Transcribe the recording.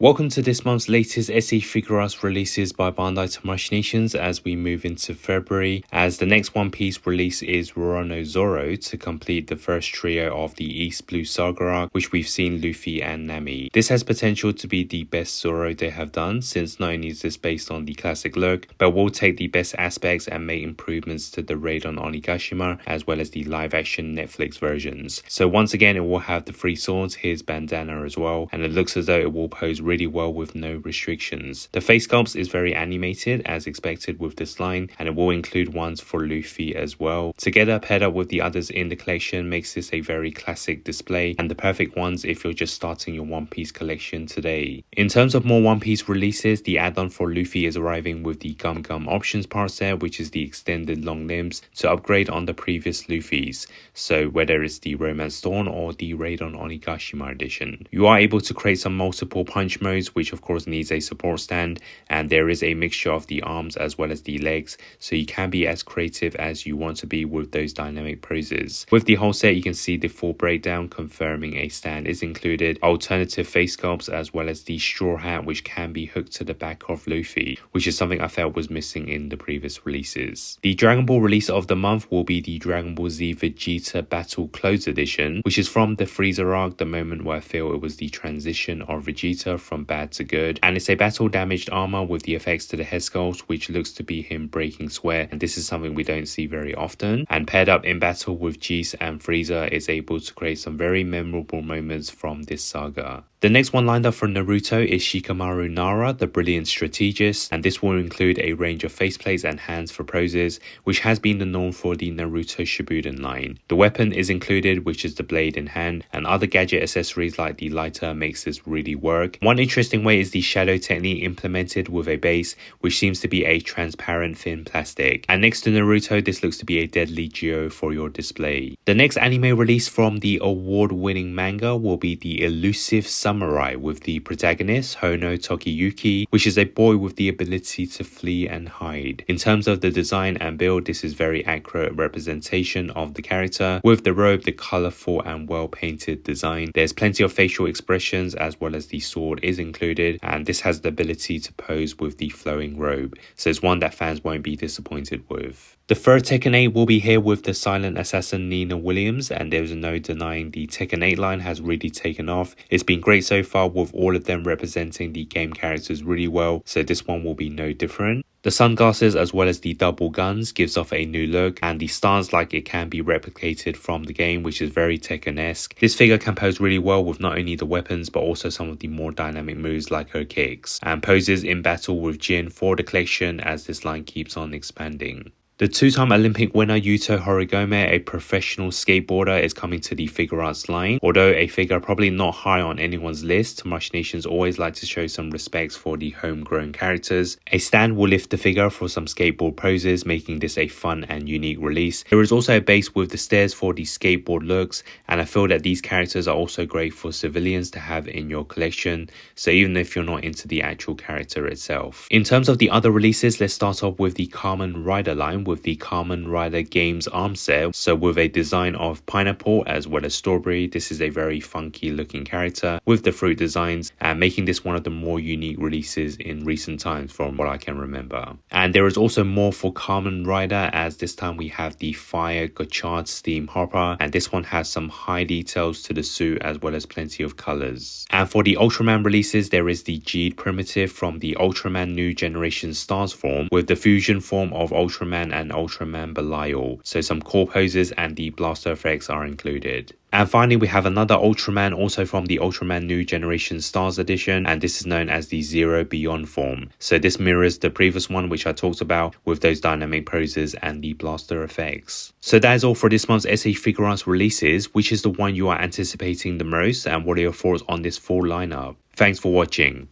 Welcome to this month's latest SE FIGUARTS releases by Bandai Tamashii Nations as we move into February, as the next One Piece release is Roronoa Zoro to complete the first trio of the East Blue Saga arc, which we've seen Luffy and Nami. This has potential to be the best Zoro they have done, since not only is this based on the classic look, but will take the best aspects and make improvements to the raid on Onigashima as well as the live action Netflix versions. So once again it will have the three swords, his bandana as well, and it looks as though it will pose really well with no restrictions. The face sculpt is very animated as expected with this line, and it will include ones for Luffy as well. Together paired up with the others in the collection makes this a very classic display and the perfect ones if you're just starting your One Piece collection today. In terms of more One Piece releases, the add-on for Luffy is arriving with the Gum Gum options part set, which is the extended long limbs to upgrade on the previous Luffys. So whether it's the Romance Dawn or the Raid on Onigashima edition. You are able to create some multiple punch modes, which of course needs a support stand, and there is a mixture of the arms as well as the legs, so you can be as creative as you want to be with those dynamic poses. With the whole set you can see the full breakdown confirming a stand is included, alternative face sculpts as well as the straw hat which can be hooked to the back of Luffy, which is something I felt was missing in the previous releases. The Dragon Ball release of the month will be the Dragon Ball Z Vegeta Battle Clothes edition, which is from the Freezer arc, the moment where I feel it was the transition of Vegeta from bad to good, and it's a battle damaged armor with the effects to the head sculpt, which looks to be him breaking sweat, and this is something we don't see very often, and paired up in battle with Geese and Frieza is able to create some very memorable moments from this saga. The next one lined up for Naruto is Shikamaru Nara, the Brilliant Strategist, and this will include a range of faceplates and hands for poses, which has been the norm for the Naruto Shippuden line. The weapon is included, which is the blade in hand, and other gadget accessories like the lighter makes this really work. One interesting way is the shadow technique implemented with a base, which seems to be a transparent thin plastic. And next to Naruto, this looks to be a deadly Geo for your display. The next anime release from the award-winning manga will be the Elusive Samurai with the protagonist Hono Tokiyuki, which is a boy with the ability to flee and hide. In terms of the design and build, this is very accurate representation of the character, with the robe the colourful and well painted design. There's plenty of facial expressions as well as the sword is included, and this has the ability to pose with the flowing robe, so it's one that fans won't be disappointed with. The third Tekken 8 will be here with the silent assassin Nina Williams, and there's no denying the Tekken 8 line has really taken off. It's been great so far with all of them representing the game characters really well, so this one will be no different. The sunglasses as well as the double guns gives off a new look, and the stance like it can be replicated from the game, which is very Tekken-esque. This figure can pose really well with not only the weapons but also some of the more dynamic moves like her kicks, and poses in battle with Jin for the collection as this line keeps on expanding. The two-time Olympic winner Yuto Horigome, a professional skateboarder, is coming to the FIGUARTS line. Although a figure probably not high on anyone's list, Tamashii Nations always like to show some respects for the homegrown characters. A stand will lift the figure for some skateboard poses, making this a fun and unique release. There is also a base with the stairs for the skateboard looks, and I feel that these characters are also great for civilians to have in your collection, so even if you're not into the actual character itself. In terms of the other releases, let's start off with the Kamen Rider line with the Kamen Rider Games arm set. So with a design of pineapple as well as strawberry, this is a very funky looking character with the fruit designs, and making this one of the more unique releases in recent times from what I can remember. And there is also more for Kamen Rider, as this time we have the Fire Gotchard Steam Hopper, and this one has some high details to the suit as well as plenty of colors. And for the Ultraman releases, there is the Geed Primitive from the Ultraman New Generation Stars form with the fusion form of Ultraman and Ultraman Belial, so some core poses and the blaster effects are included. And finally we have another Ultraman also from the Ultraman New Generation Stars edition, and this is known as the Zero Beyond form. So this mirrors the previous one which I talked about with those dynamic poses and the blaster effects. So that is all for this month's SE FIGUARTS releases. Which is the one you are anticipating the most, and what are your thoughts on this full lineup? Thanks for watching.